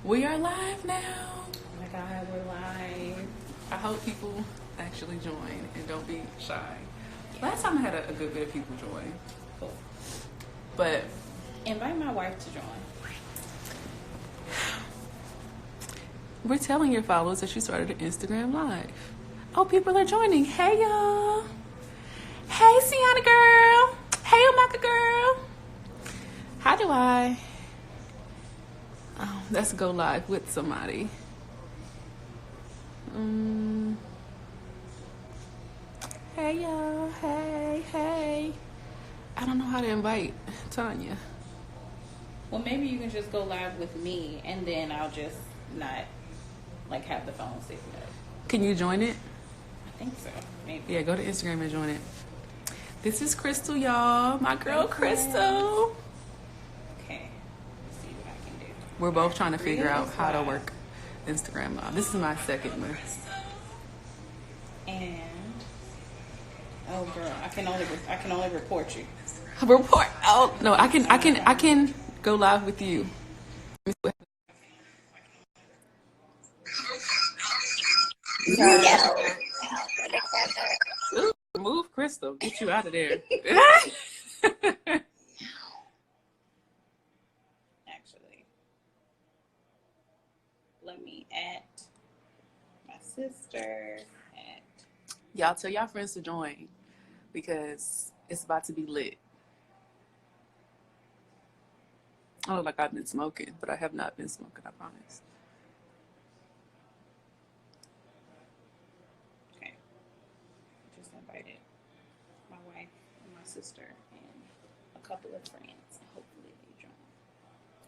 We are live now. Oh my God, we're live. I hope people actually join and don't be shy. Last time I had a good bit of people join. Cool. But Invite my wife to join. we're telling your followers that you started an Instagram live. Oh, people are joining. Hey, y'all. Hey, Sienna girl. Hey, Omaka girl. How do I? Oh, let's go live with somebody. Hey, y'all. Hey. I don't know how to invite Tanya. Well, maybe you can just go live with me, and then I'll just not have the phone sticking up. Can you join it? I think so. Maybe. Yeah, go to Instagram and join it. This is Crystle, y'all. My girl, Hey, Crystle. Okay. Let's see what I can do. We're both trying to figure out how to work Instagram Live. This is my second one. And oh, girl, I can only report you. Report. Oh no, I can go live with you. Ooh, move, Crystle. Get you out of there. Actually, let me add my sister. Y'all tell y'all friends to join because it's about to be lit. I look like I've been smoking, but I have not been smoking, I promise. Okay. Just invited my wife and my sister and a couple of friends. Hopefully they join.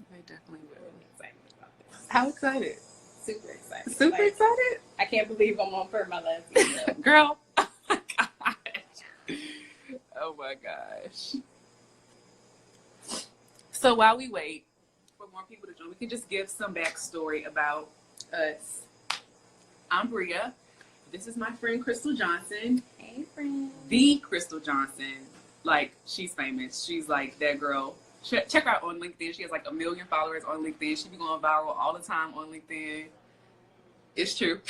They definitely will. I'm excited about this. How excited? Super excited. Super excited? I can't believe I'm on for my last video. Girl. Oh my gosh. Oh my gosh. So while we wait for more people to join, we can just give some backstory about us. I'm Bria. This is my friend Crystle Johnson. Hey, friend. The Crystle Johnson. Like, she's famous. She's like that girl. Check her out on LinkedIn. She has like 1 million followers on LinkedIn. She be going viral all the time on LinkedIn. It's true.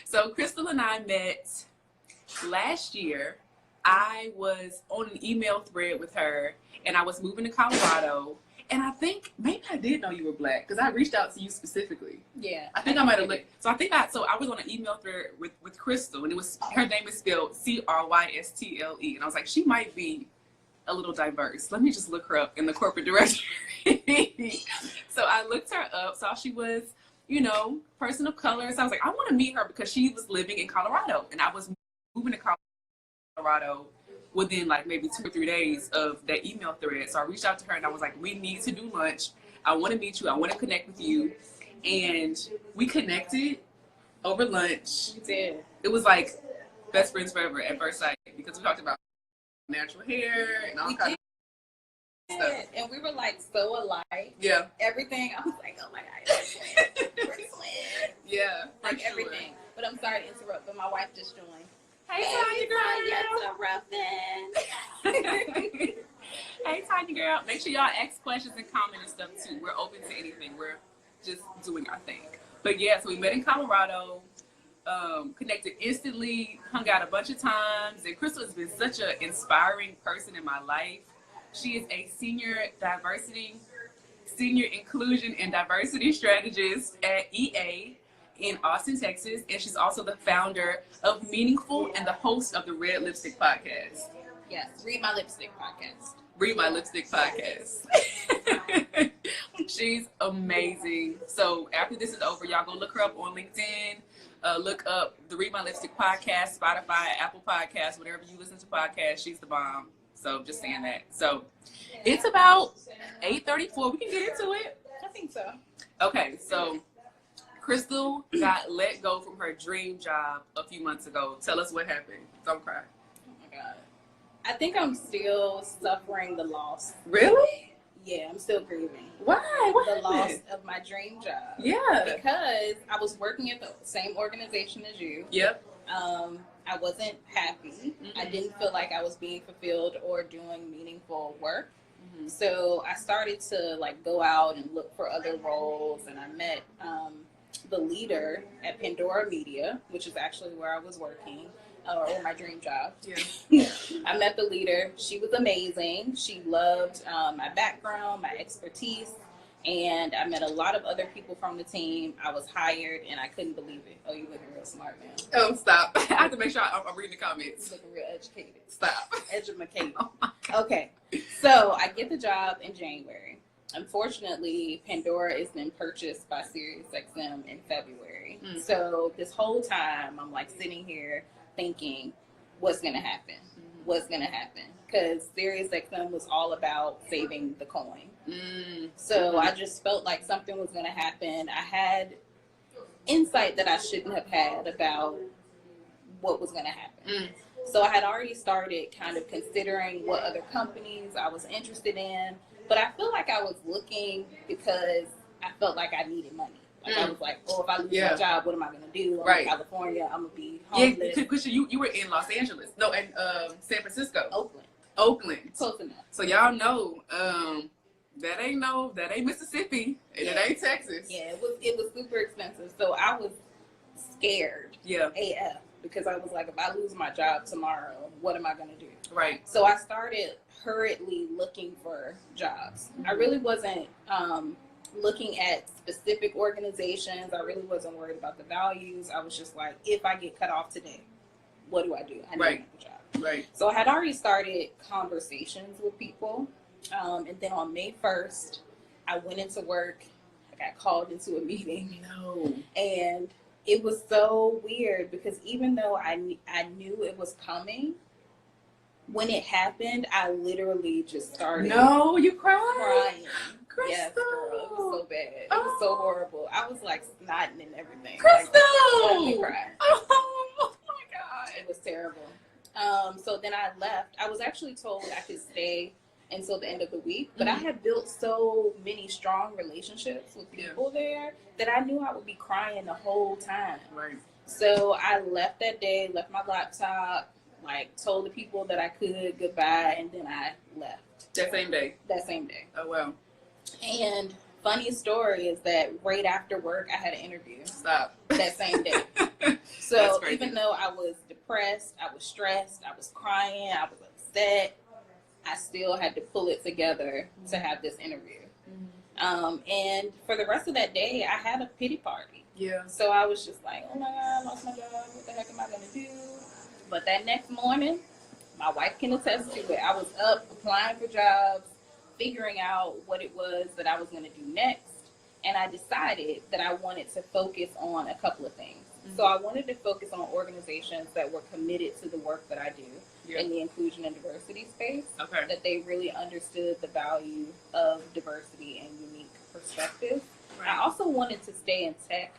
So Crystle and I met last year. I was on an email thread with her, and I was moving to Colorado. And I think maybe I did know you were Black because I reached out to you specifically. Yeah. I think I might have looked. So I was on an email thread with Crystle, and her name is spelled Crystle, and I was like, she might be a little diverse. Let me just look her up in the corporate directory. So I looked her up, saw she was, person of color. So I was like, I want to meet her because she was living in Colorado, and I was moving to Colorado within like maybe 2 or 3 days of that email thread. So I reached out to her and I was like, we need to do lunch. I want to meet you. I want to connect with you. And we connected over lunch. We did. It was like best friends forever at first sight because we talked about natural hair and all kinds of stuff. And we were like so alike. Yeah. Everything. I was like, oh my God, we're twins. Yeah. Like everything. But I'm sorry to interrupt, but my wife just joined. Hey, Tanya girl. Hey, Tanya girl. Make sure y'all ask questions and comment and stuff too. We're open to anything. We're just doing our thing. But yeah, so we met in Colorado, connected instantly, hung out a bunch of times. And Crystle has been such an inspiring person in my life. She is a senior inclusion and diversity strategist at EA in Austin, Texas, and she's also the founder of Meaningful and the host of the Red Lipstick Podcast. Yes, Read My Lipstick Podcast. Read My Lipstick Podcast. She's amazing. So after this is over, y'all go look her up on LinkedIn. Look up the Read My Lipstick Podcast, Spotify, Apple Podcasts, whatever you listen to podcasts. She's the bomb. So just saying that. So it's about 8:34. We can get into it. I think so. Okay, so Crystle got let go from her dream job a few months ago. Tell us what happened. Don't cry. Oh my God. I think I'm still suffering the loss. Really? Yeah, I'm still grieving. Why? What the happened? loss of my dream job. Yeah. Because I was working at the same organization as you. Yep. I wasn't happy. Mm-hmm. I didn't feel like I was being fulfilled or doing meaningful work. So I started to like go out and look for other roles, and I met the leader at Pandora Media, which is actually where I was working, or my dream job. Yeah. I met the leader. She was amazing. She loved my background, my expertise, and I met a lot of other people from the team. I was hired, and I couldn't believe it. Oh, you looking real smart now. Oh, stop. I have to make sure I'm reading the comments. You looking real educated. Stop. Educated. Oh my God. Okay, so I get the job in January. Unfortunately, Pandora has been purchased by SiriusXM in February. So this whole time, I'm like sitting here thinking, what's going to happen? What's going to happen? Because SiriusXM was all about saving the coin. So I just felt like something was going to happen. I had insight that I shouldn't have had about what was going to happen. So I had already started kind of considering what other companies I was interested in, but I feel like I was looking because I felt like I needed money. Like I was like, oh, if I lose my job, what am I going to do? I'm in California, I'm going to be homeless. Yeah, because you were in Los Angeles. No, in San Francisco. Oakland. Close enough. So y'all know that ain't Mississippi and it ain't Texas. Yeah, it was super expensive. So I was scared. AF. Because I was like, if I lose my job tomorrow, what am I going to do? Right. So I started hurriedly looking for jobs. I really wasn't looking at specific organizations. I really wasn't worried about the values. I was just like, if I get cut off today, what do I do? I need another job. Right. So I had already started conversations with people. And then on May 1st, I went into work. I got called into a meeting. No. And it was so weird because even though I knew it was coming, when it happened, I literally just started. No, you cried. Crying. Crystle. Yes, girl. It was so bad. It was so horrible. I was like snotting and everything. Crystle! Like, cry. Oh my God. It was terrible. So then I left. I was actually told I could stay until the end of the week, but I had built so many strong relationships with people there that I knew I would be crying the whole time. Right. So I left that day, left my laptop, like told the people that I could goodbye, and then I left. That same day? That same day. Oh, wow. And funny story is that right after work, I had an interview. Stop. That same day. So even though I was depressed, I was stressed, I was crying, I was upset, I still had to pull it together to have this interview. And for the rest of that day, I had a pity party. Yeah. So I was just like, oh my God, I lost my job. What the heck am I going to do? But that next morning, my wife can attest to it. I was up applying for jobs, figuring out what it was that I was going to do next. And I decided that I wanted to focus on a couple of things. So I wanted to focus on organizations that were committed to the work that I do in the inclusion and diversity space. Okay. That they really understood the value of diversity and unique perspectives. Right. I also wanted to stay in tech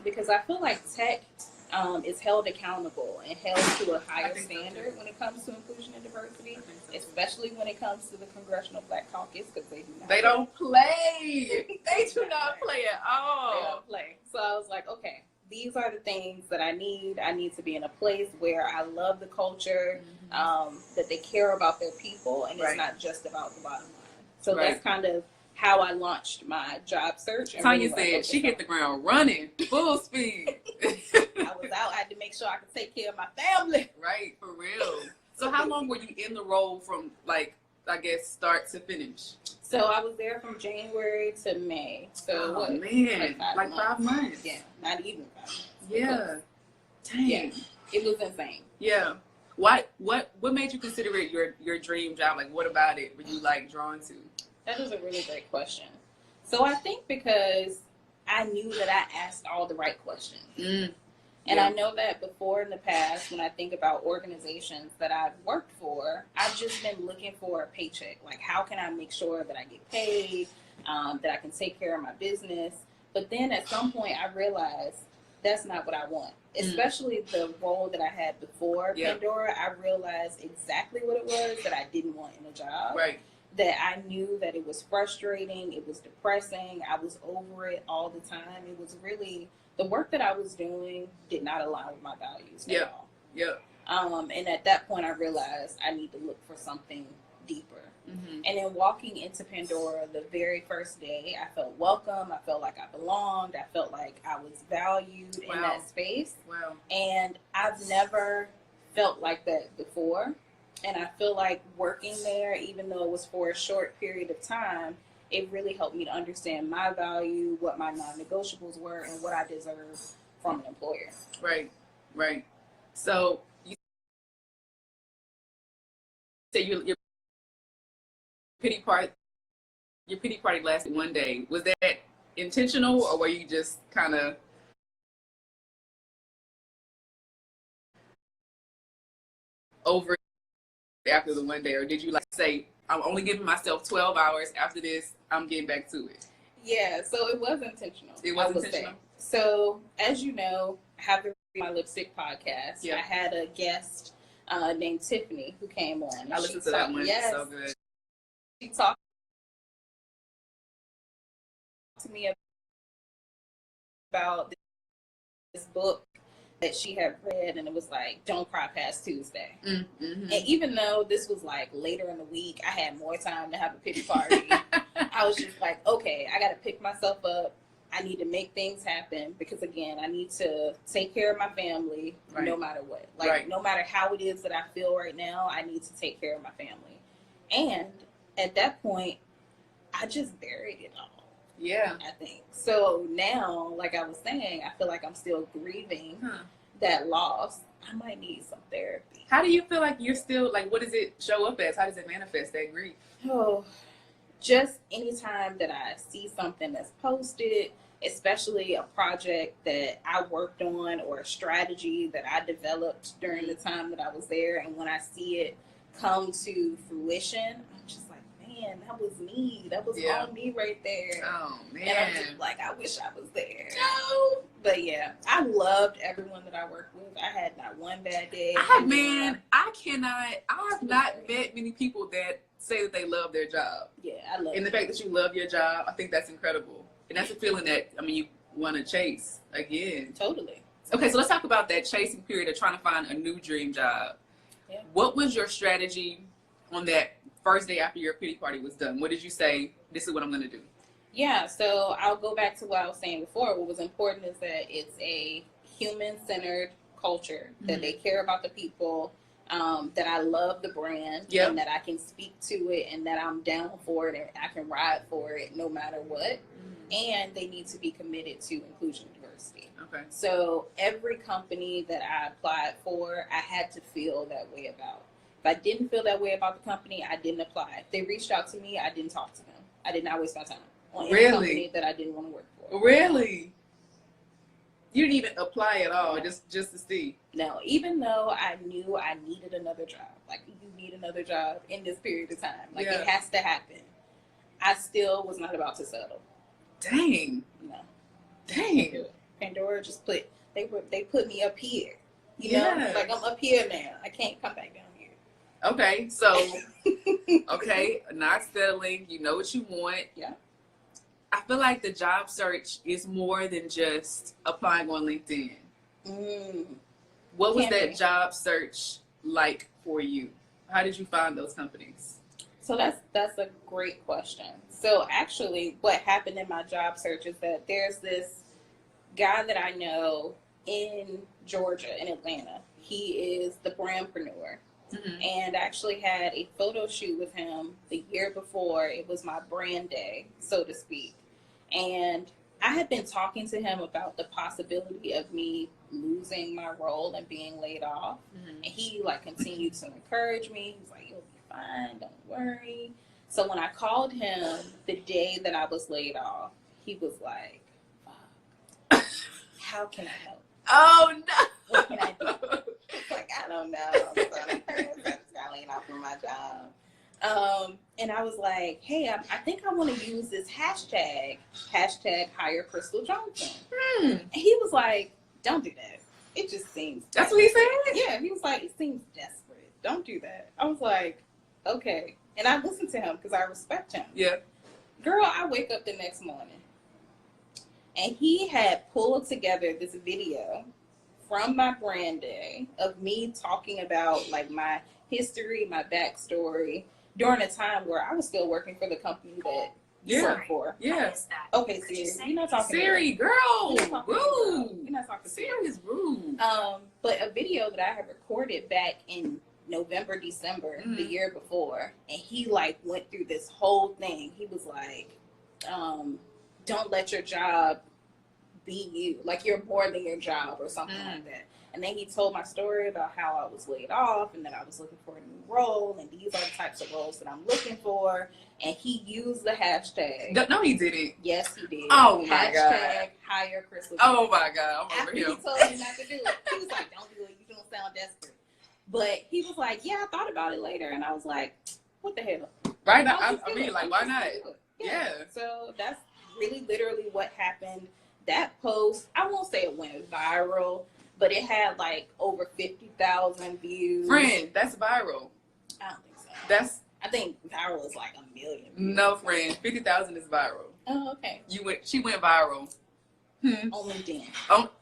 because I feel like tech is held accountable and held to a higher standard when it comes to inclusion and diversity, especially when it comes to the Congressional Black Caucus, because they don't play. They do not play at all. They don't play. So I was like, okay, these are the things that I need. I need to be in a place where I love the culture, that they care about their people, and it's not just about the bottom line. So that's kind of how I launched my job search. Tanya said she hit the ground running, full speed. I was out. I had to make sure I could take care of my family. Right, for real. So how long were you in the role from, like, I guess, start to finish? So I was there from January to May. So man, like 5 months. Yeah, not even 5 months. Yeah. Dang. Yeah, it was insane. Yeah. What made you consider it your dream job? Like, what about it were you like drawn to? That is a really great question. So I think because I knew that I asked all the right questions. And I know that before in the past, when I think about organizations that I've worked for, I've just been looking for a paycheck. Like, how can I make sure that I get paid, that I can take care of my business? But then at some point, I realized that's not what I want. Especially the role that I had before Pandora, I realized exactly what it was that I didn't want in a job. Right. That I knew that it was frustrating, it was depressing, I was over it all the time. It was really, the work that I was doing did not align with my values at all. Yeah. And at that point I realized I need to look for something deeper. And then walking into Pandora the very first day, I felt welcome. I felt like I belonged. I felt like I was valued in that space. Wow. And I've never felt like that before. And I feel like working there, even though it was for a short period of time, it really helped me to understand my value, what my non-negotiables were, and what I deserve from an employer. Right, right. So you say your pity party lasted one day. Was that intentional, or were you just kind of over it after the one day, or did you like say, I'm only giving myself 12 hours, after this I'm getting back to it? Yeah, so it was intentional. It was intentional. So as you know, I have the My Lipstick podcast. Yeah. I had a guest named Tiffany who came on. I listened to that one. Yes, So good. she talked to me about this book that she had read, and it was like, Don't Cry Past Tuesday. And even though this was like later in the week, I had more time to have a pity party. I was just like, okay, I got to pick myself up. I need to make things happen, because again, I need to take care of my family no matter what. Like no matter how it is that I feel right now, I need to take care of my family. And at that point, I just buried it all. Yeah. I think. So now, like I was saying, I feel like I'm still grieving that loss. I might need some therapy. How do you feel like you're still, like, what does it show up as? How does it manifest, that grief? Oh, just anytime that I see something that's posted, especially a project that I worked on or a strategy that I developed during the time that I was there, and when I see it come to fruition, I'm just like, man, that was me. That was on me right there. Oh, man. And I'm just like, I wish I was there. No. But yeah, I loved everyone that I worked with. I had not one bad day. I have not met many people that say that they love their job. Yeah, I love it. And the fact that you love your job, I think that's incredible. And that's a feeling that, I mean, you want to chase again. Totally. Okay, so let's talk about that chasing period of trying to find a new dream job. Yeah. What was your strategy on that first day after your pity party was done? What did you say, this is what I'm going to do? Yeah, so I'll go back to what I was saying before. What was important is that it's a human-centered culture, that they care about the people, that I love the brand, and that I can speak to it, and that I'm down for it, and I can ride for it no matter what. And they need to be committed to inclusion and diversity. Okay. So every company that I applied for, I had to feel that way about. If I didn't feel that way about the company, I didn't apply. If they reached out to me, I didn't talk to them. I did not waste my time on any company that I didn't want to work for. Really? You didn't even apply at all, just to see? No, even though I knew I needed another job. Like, you need another job in this period of time. Like, it has to happen. I still was not about to settle. Dang. No. Dang. Pandora just they put me up here. You know? Like, I'm up here now. I can't come back down here. Okay, so, okay, not settling. You know what you want. Yeah. I feel like the job search is more than just applying on LinkedIn. What was that job search like for you? How did you find those companies? So that's a great question. So actually what happened in my job search is that there's this guy that I know in Georgia, in Atlanta. He is the brandpreneur. And I actually had a photo shoot with him the year before. It was my brand day, so to speak. And I had been talking to him about the possibility of me losing my role and being laid off. And he like continued to encourage me. He's like, you'll be fine, don't worry. So when I called him the day that I was laid off, he was like, fuck, how can I help? Oh, no. What can I do? Like, I don't know. I'm so embarrassed. I just got laid off from my job. And I was like, hey, I think I want to use this hashtag hire Crystle Johnson. And he was like, don't do that. It just seems That's what he said? Yeah, he was like, it seems desperate. Don't do that. I was like, okay. And I listened to him because I respect him. Yeah. Girl, I wake up the next morning and he had pulled together this video from my brand day of me talking about like my history, my backstory, during a time where I was still working for the company that you work for. Yeah. Okay, Siri, you're not talking Siri, to girl, You're not talking to rude. You're not talking to Siri is rude. But a video that I had recorded back in November, December, the year before, and he like went through this whole thing. He was like, don't let your job be you. Like, you're more than your job or something like that. And then he told my story about how I was laid off and that I was looking for a new role, and these are the types of roles that I'm looking for. And he used the hashtag. No, he didn't. Yes, he did. Oh my hashtag God. Hire Crystle Johnson. Oh my God. I'm After over he him. told me not to do it, he was like, don't do it. You don't sound desperate. But he was like, yeah, I thought about it later. And I was like, what the hell? Right now, I mean, like, why not? Yeah. So that's really literally what happened. That post, I won't say it went viral, but it had like over 50,000 views. Friend, that's viral. I don't think so. I think viral is like 1 million views. No, friend. 50,000 is viral. Oh, okay. She went viral. On LinkedIn.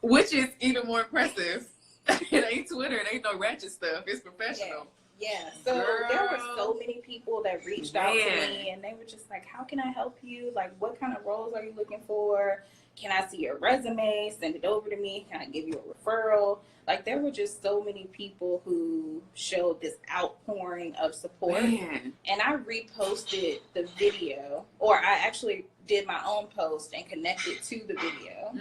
Which is even more impressive. It ain't Twitter. It ain't no ratchet stuff. It's professional. Yeah. So there were so many people that reached out to me, and they were just like, how can I help you? Like, what kind of roles are you looking for? Can I see your resume? Send it over to me. Can I give you a referral? Like, there were just so many people who showed this outpouring of support. Man. And I reposted the video, or I actually did my own post and connected to the video.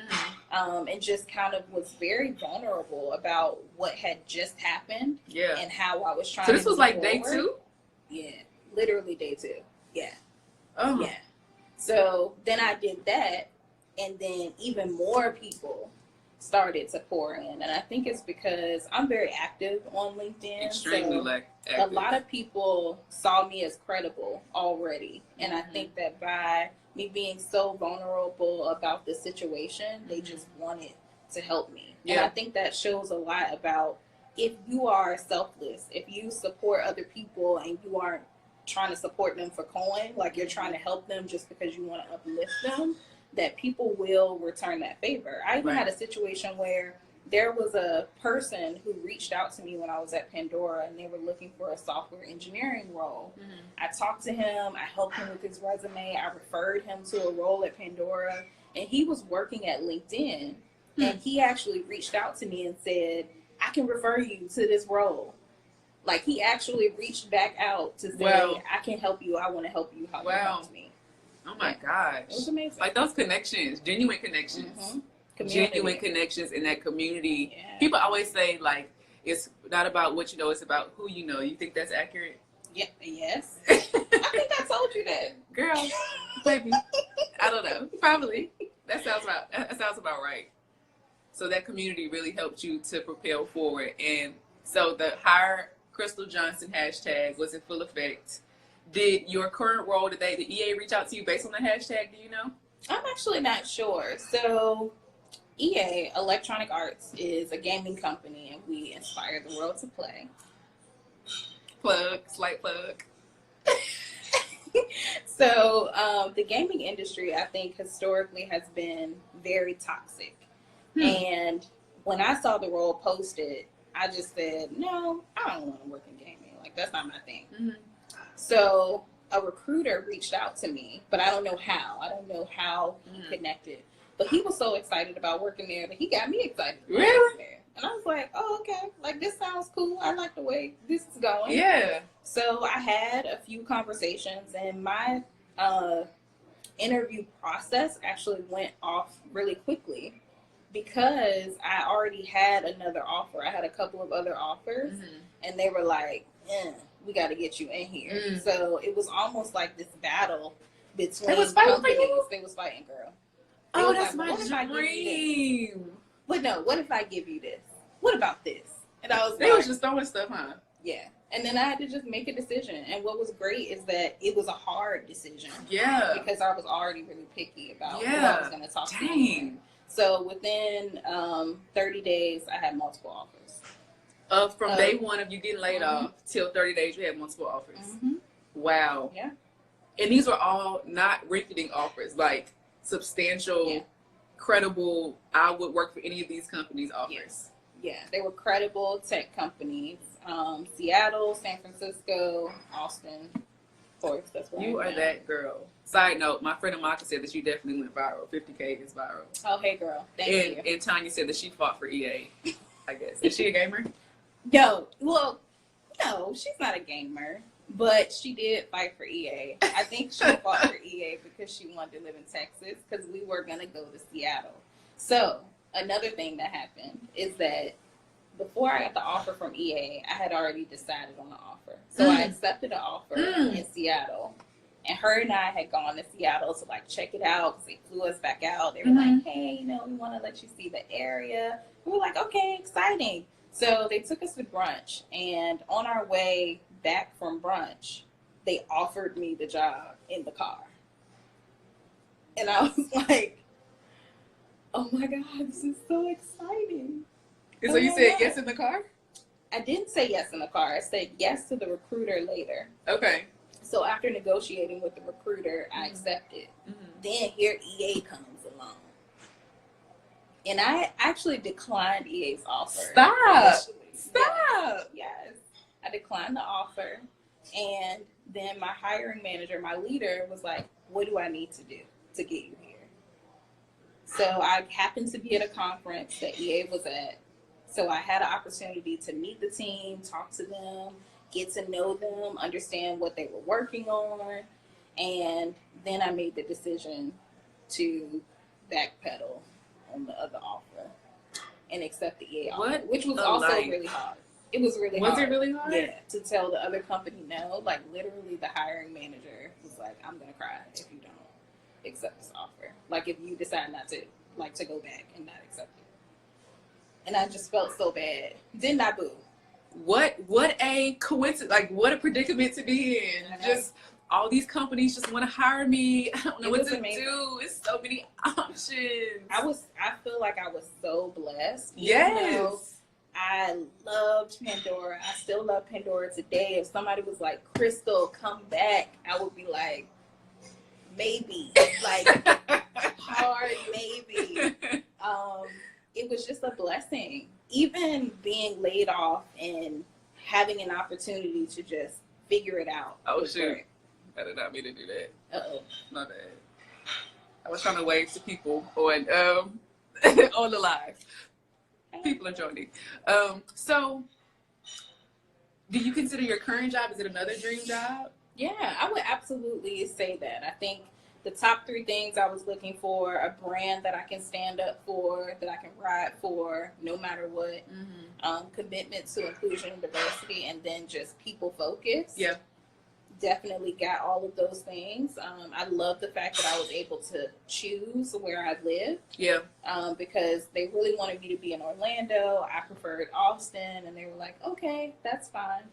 And just kind of was very vulnerable about what had just happened. Yeah. And how I was trying So to this was like day 2? Yeah. Literally day 2. Yeah. Oh. Yeah. So then I did that, and then even more people started to pour in. And I think it's because I'm very active on LinkedIn. Extremely active. A lot of people saw me as credible already. And I think that by me being so vulnerable about the situation, they just wanted to help me. And I think that shows a lot about if you are selfless, if you support other people and you aren't trying to support them for coin, like you're trying to help them just because you want to uplift them, that people will return that favor. I even had a situation where there was a person who reached out to me when I was at Pandora, and they were looking for a software engineering role. I talked to him, I helped him with his resume, I referred him to a role at Pandora, and he was working at LinkedIn, and he actually reached out to me and said, I can refer you to this role. Like, he actually reached back out to say, I can help you, I want to help you, how you help me. Oh my gosh. It was amazing. Like, those connections, genuine connections. Genuine connections in that community. People always say, like, it's not about what you know, it's about who you know. You think that's accurate? Yeah. Yes. I think I told you that. Girl, baby. I don't know. Probably. That sounds about right. So that community really helped you to propel forward. And so the Hire Crystle Johnson hashtag was in full effect. Did your current role, did the EA reach out to you based on the hashtag? Do you know? I'm actually not sure. So EA, Electronic Arts, is a gaming company, and we inspire the world to play. Slight plug. So the gaming industry, I think, historically has been very toxic. And when I saw the role posted, I just said, no, I don't want to work in gaming. Like, that's not my thing. So a recruiter reached out to me, but I don't know how. I don't know how he connected. But he was so excited about working there that he got me excited about working there. And I was like, oh, okay. Like, this sounds cool. I like the way this is going. Yeah. So I had a few conversations, and my interview process actually went off really quickly because I already had another offer. I had a couple of other offers, and they were like, we got to get you in here. So it was almost like this battle between companies. They was fighting, girl. Oh, that's my dream. But no, what if I give you this? What about this? And I was They was just throwing stuff, huh? Yeah. And then I had to just make a decision. And what was great is that it was a hard decision. Yeah. Because I was already really picky about who I was going to talk to. So within 30 days, I had multiple offers. From day one of you getting laid off till 30 days, you had multiple offers. Wow. Yeah. And these were all not rinky-dink offers, like substantial, credible, I would work for any of these companies offers. Yeah, they were credible tech companies. Seattle, San Francisco, Austin. Of course, that's what You are that girl. Side note, my friend Amaka said that you definitely went viral. 50K is viral. Oh, hey, girl. Thank you. And Tanya said that she fought for EA, I guess. Is she a gamer? No, she's not a gamer, but she did fight for EA. I think she fought for EA because she wanted to live in Texas because we were going to go to Seattle. So another thing that happened is that before I got the offer from EA, I had already decided on the offer. So I accepted the offer in Seattle. And her and I had gone to Seattle to like check it out because they flew us back out. They were like, hey, we want to let you see the area. We were like, okay, exciting. So they took us to brunch. And on our way back from brunch, they offered me the job in the car. And I was like, oh my God, this is so exciting. So you said yes in the car? I didn't say yes in the car. I said yes to the recruiter later. Okay. So after negotiating with the recruiter, I accepted. Then here EA comes along. And I actually declined EA's offer. Stop. Yes. I declined the offer. And then my hiring manager, my leader, was like, what do I need to do to get you here? So I happened to be at a conference that EA was at. So I had an opportunity to meet the team, talk to them, get to know them, understand what they were working on. And then I made the decision to backpedal on the other offer and accept the EA offer, which was also really hard. It was really hard. Was it really hard? Yeah, to tell the other company no. Like, literally, the hiring manager was like, I'm going to cry if you don't accept this offer. Like, if you decide not to, like, to go back and not accept it. And I just felt so bad. Didn't I, boo? What a coincidence. Like, what a predicament to be in. Just all these companies just want to hire me. I don't know what to do. It's so many options. I feel like I was so blessed. Yes. I loved Pandora. I still love Pandora today. If somebody was like, Crystle, come back, I would be like, maybe. Like, hard maybe. It was just a blessing. Even being laid off and having an opportunity to just figure it out. Oh, shoot. Great. I did not mean to do that. Uh-oh. My bad. I was trying to wave to people on on the live. People are joining. So, do you consider your current job, is it another dream job? Yeah, I would absolutely say that. I think the top 3 things I was looking for: a brand that I can stand up for, that I can ride for no matter what, commitment to inclusion and diversity, and then just people focus. Yeah. Definitely got all of those things. I love the fact that I was able to choose where I live. Yeah. Because they really wanted me to be in Orlando. I preferred Austin, and they were like, okay, that's fine.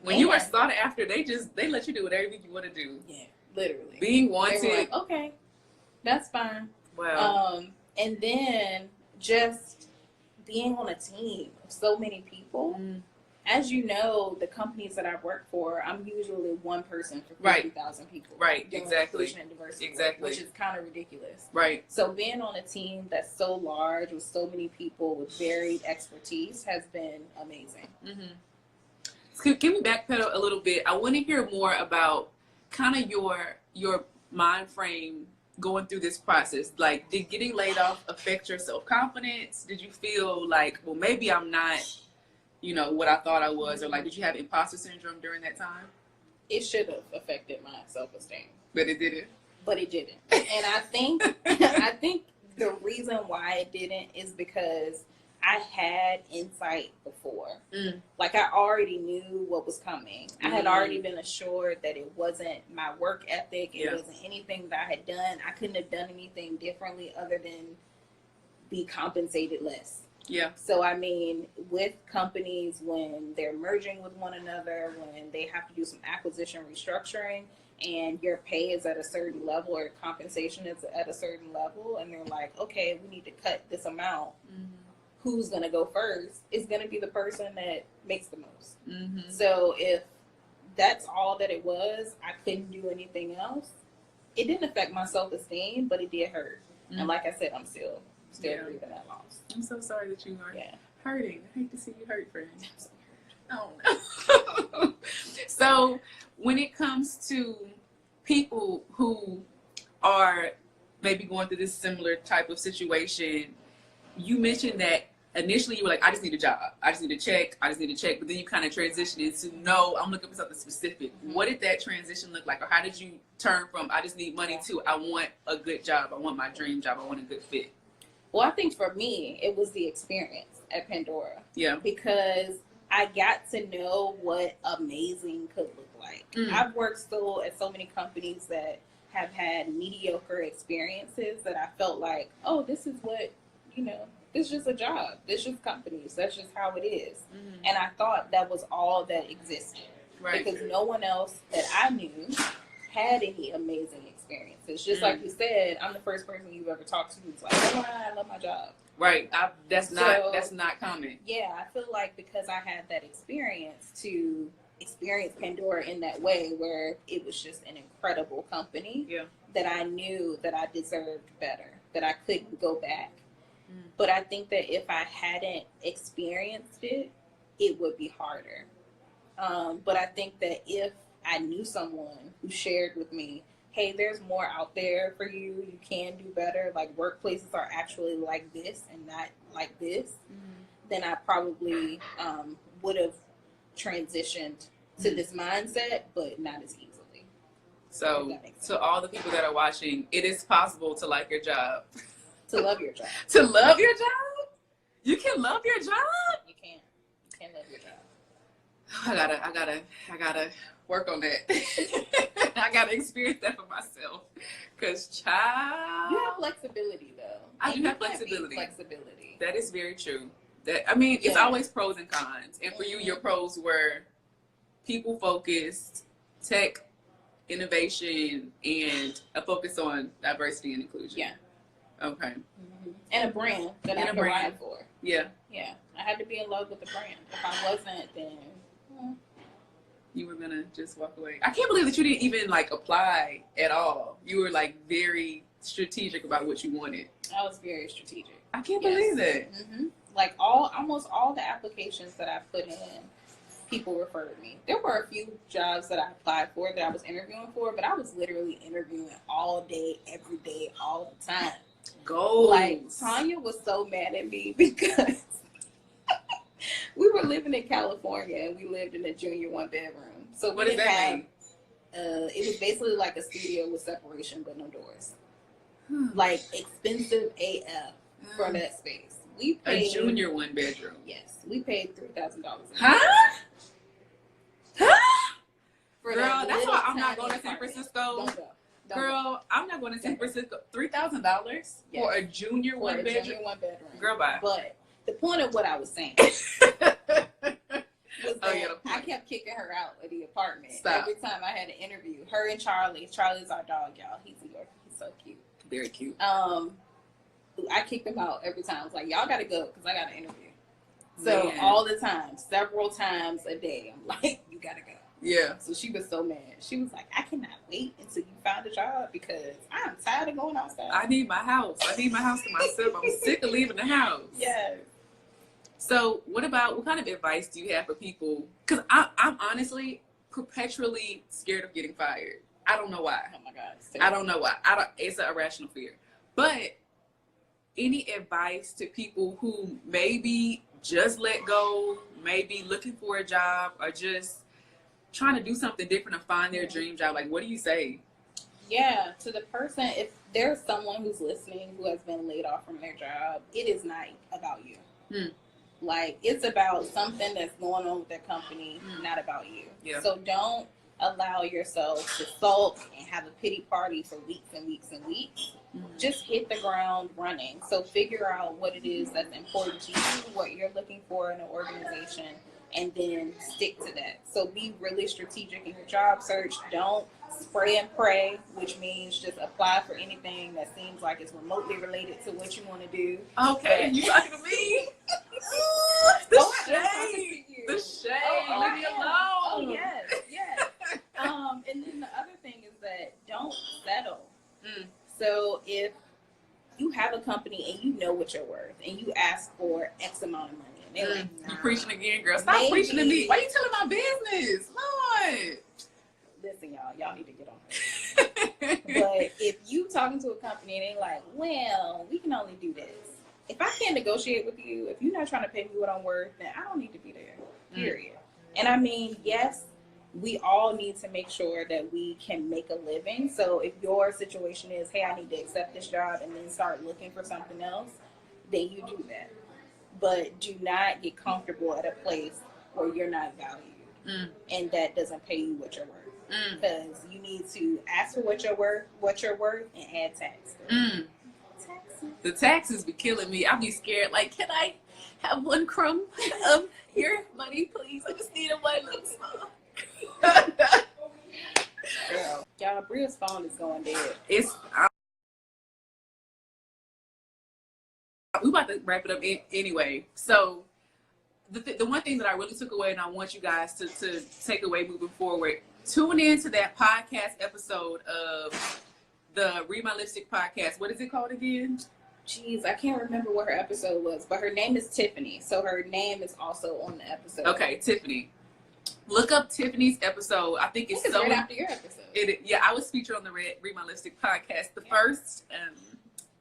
When you were sought after, they let you do whatever you want to do. Yeah, literally. Being wanted. They were like, okay, that's fine. Wow. And then just being on a team of so many people. As you know, the companies that I work for, I'm usually one person for 50,000 people. Right, exactly. Inclusion and diversity, exactly. Which is kind of ridiculous. Right. So being on a team that's so large with so many people with varied expertise has been amazing. So can we backpedal a little bit? I want to hear more about kind of your mind frame going through this process. Like, did getting laid off affect your self-confidence? Did you feel like, well, maybe I'm not, what I thought I was, or like, did you have imposter syndrome during that time? It should have affected my self-esteem. But it didn't? But it didn't. And I think the reason why it didn't is because I had insight before. Like, I already knew what was coming. I had already been assured that it wasn't my work ethic. It wasn't anything that I had done. I couldn't have done anything differently other than be compensated less. Yeah. So, I mean, with companies, when they're merging with one another, when they have to do some acquisition restructuring, and your pay is at a certain level or compensation is at a certain level, and they're like, okay, we need to cut this amount. Who's going to go first is going to be the person that makes the most. So if that's all that it was, I couldn't do anything else. It didn't affect my self-esteem, but it did hurt. And like I said, I'm still grieving that loss. I'm so sorry that you are hurting. I hate to see you hurt, friend. I'm so hurt. Oh, no. So when it comes to people who are maybe going through this similar type of situation, you mentioned that initially you were like, I just need a job. I just need a check. I just need a check. But then you kind of transitioned into, no, I'm looking for something specific. Mm-hmm. What did that transition look like? Or how did you turn from, I just need money to, I want a good job. I want my dream job. I want a good fit. Well, I think for me, it was the experience at Pandora. Yeah. Because I got to know what amazing could look like. I've worked at so many companies that have had mediocre experiences that I felt like, oh, this is what, this is just a job. This is just companies. That's just how it is. Mm-hmm. And I thought that was all that existed. Right. Because no one else that I knew had any amazing experiences. Just like you said, I'm the first person you've ever talked to who's like, oh, I love my job. Right. That's not common. Yeah, I feel like because I had that experience to experience Pandora in that way where it was just an incredible company, that I knew that I deserved better, that I couldn't go back. But I think that if I hadn't experienced it, it would be harder. But I think that if I knew someone who shared with me, hey, there's more out there for you. You can do better. Like, workplaces are actually like this and not like this. Then I probably would have transitioned to this mindset, but not as easily. So, to all the people that are watching, it is possible to like your job. To love your job. To love your job? You can love your job? You can. You can love your job. I gotta work on that. I gotta experience that for myself. Cause child, you have flexibility though. I do have flexibility. Flexibility. That is very true. It's always pros and cons. And for you, your pros were people focused, tech, innovation, and a focus on diversity and inclusion. Yeah. Okay. Mm-hmm. And a brand that I can ride for. Yeah. Yeah. I had to be in love with the brand. If I wasn't, then you were gonna just walk away. I can't believe that you didn't even apply at all. You were very strategic about what you wanted. I was very strategic. I can't believe that. Mm-hmm. Almost all the applications that I put in, people referred me. There were a few jobs that I applied for that I was interviewing for, but I was literally interviewing all day, every day, all the time. Goals. Tanya was so mad at me because we were living in California and we lived in a junior 1-bedroom. So what does that mean? It was basically like a studio with separation but no doors. Expensive AF for that space. We paid a junior 1-bedroom. Yes, we paid $3,000. Huh? For Girl, that's why I'm not going to San Francisco. Don't go. Girl, I'm not going to San Francisco. $3,000 for a junior 1-bedroom. Girl, bye. But the point of what I was saying was that I kept kicking her out of the apartment. Every time I had an interview. Her and Charlie. Charlie's our dog, y'all. He's a Yorkie. He's so cute. Very cute. I kicked him out every time. I was like, y'all got to go because I got an interview. So all the time, several times a day, I'm like, you got to go. Yeah. So she was so mad. She was like, I cannot wait until you find a job because I'm tired of going outside. I need my house. I need my house to myself. I'm sick of leaving the house. Yes. So what kind of advice do you have for people? Because I'm honestly perpetually scared of getting fired. I don't know why. Oh my God. I don't know why. It's an irrational fear. But any advice to people who maybe just let go, maybe looking for a job, or just trying to do something different and find their dream job? What do you say? Yeah, to the person, if there's someone who's listening who has been laid off from their job, it is not about you. It's about something that's going on with their company, not about you. Yeah. So don't allow yourself to sulk and have a pity party for weeks and weeks and weeks. Just hit the ground running. So figure out what it is that's important to you, what you're looking for in an organization, and then stick to that. So be really strategic in your job search. Don't spray and pray, which means just apply for anything that seems like it's remotely related to what you want to do. Okay, you talking to me? The shade. The shade. Leave me alone. Oh, yes, yes. And then the other thing is that don't settle. So if you have a company and you know what you're worth and you ask for X amount of money, and they're like, nah. You preaching again, girl. Stop preaching to me. Why are you telling my business? Lord. listen, y'all need to get on her. But if you talking to a company and they like, well, we can only do this. If I can't negotiate with you, if you're not trying to pay me what I'm worth, then I don't need to be there. Period. And I mean, yes, we all need to make sure that we can make a living. So if your situation is, hey, I need to accept this job and then start looking for something else, then you do that. But do not get comfortable at a place where you're not valued and that doesn't pay you what you're worth. Because you need to ask for what you're worth, and add tax. Taxes. The taxes be killing me. I'll be scared. Like, can I have one crumb of your money, please? I just need a one little small. Y'all, Bria's phone is going dead. We about to wrap it up anyway. So the one thing that I really took away, and I want you guys to take away moving forward, tune in to that podcast episode of the Read My Lipstick podcast. What is it called again? Jeez, I can't remember what her episode was, but her name is Tiffany. So her name is also on the episode. Okay, Tiffany. Look up Tiffany's episode. I think it's so right after your episode. Yeah, I was featured on the Read My Lipstick podcast, the first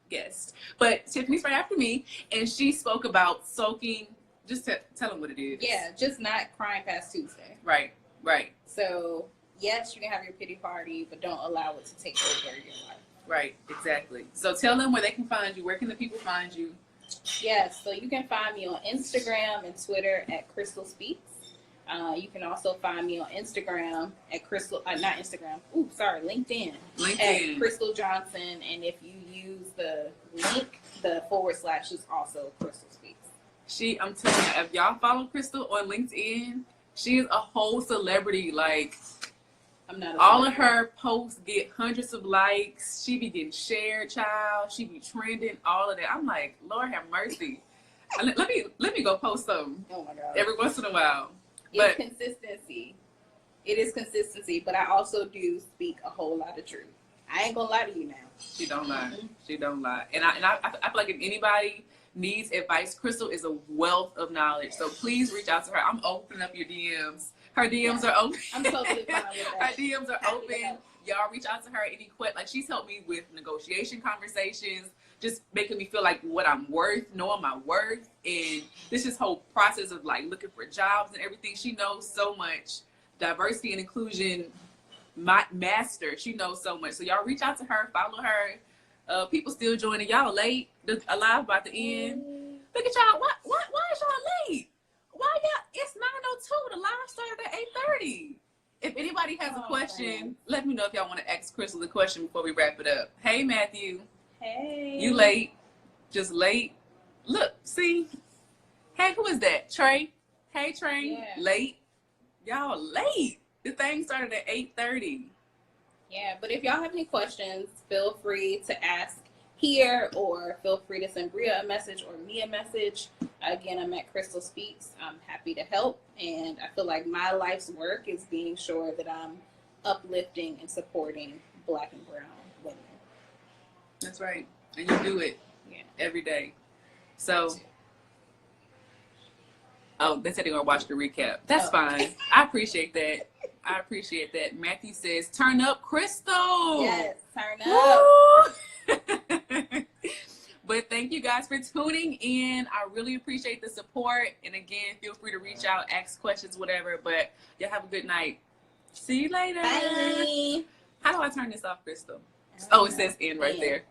guest. But Tiffany's right after me, and she spoke about soaking. Just tell them what it is. Yeah, just not crying past Tuesday. Right. So, yes, you can have your pity party, but don't allow it to take over your life. Right, exactly. So tell them where they can find you. Where can the people find you? Yes, so you can find me on Instagram and Twitter at Crystle Speaks. You can also find me on Instagram at LinkedIn. At Crystle Johnson. And if you use the link, the / is also Crystle Speaks. I'm telling you, if y'all follow Crystle on LinkedIn, she is a whole celebrity. Like, all of her posts get hundreds of likes. She be getting shared, child. She be trending, all of that. I'm like, Lord have mercy. Let me go post some. Oh my God. Every once in a while. It's consistency. It is consistency, but I also do speak a whole lot of truth. I ain't gonna lie to you now. She don't lie. She don't lie. And I feel like if anybody needs advice, Crystle is a wealth of knowledge. So please reach out to her. I'm opening up your DMs. Her DMs are open. I'm totally fine with that. Her DMs are open. Y'all reach out to her any question. Like, she's helped me with negotiation conversations, just making me feel like what I'm worth, knowing my worth, and this whole process of like looking for jobs and everything. She knows so much. Diversity and inclusion, my master. She knows so much. So y'all reach out to her, follow her. People still joining. Y'all late. The live about to end. Look at y'all. Why is y'all late? Why y'all? It's 9:02. The live started at 8:30. If anybody has a question, let me know if y'all want to ask Crystle the question before we wrap it up. Hey, Matthew. Hey. You late. Just late. Look, see? Hey, who is that? Trey? Hey, Trey. Yeah. Late. Y'all late. The thing started at 8:30. Yeah, but if y'all have any questions, feel free to ask here, or feel free to send Bria a message or me a message. Again, I'm at Crystle Speaks. I'm happy to help, and I feel like my life's work is being sure that I'm uplifting and supporting Black and brown women. That's right. And you do it every day. So, they said they're going to watch the recap. That's fine. I appreciate that. Matthew says, turn up, Crystle. Yes, turn up. But thank you guys for tuning in. I really appreciate the support. And again, feel free to reach out, ask questions, whatever. But y'all have a good night. See you later. Bye. How do I turn this off, Crystle? Oh, it says end right there.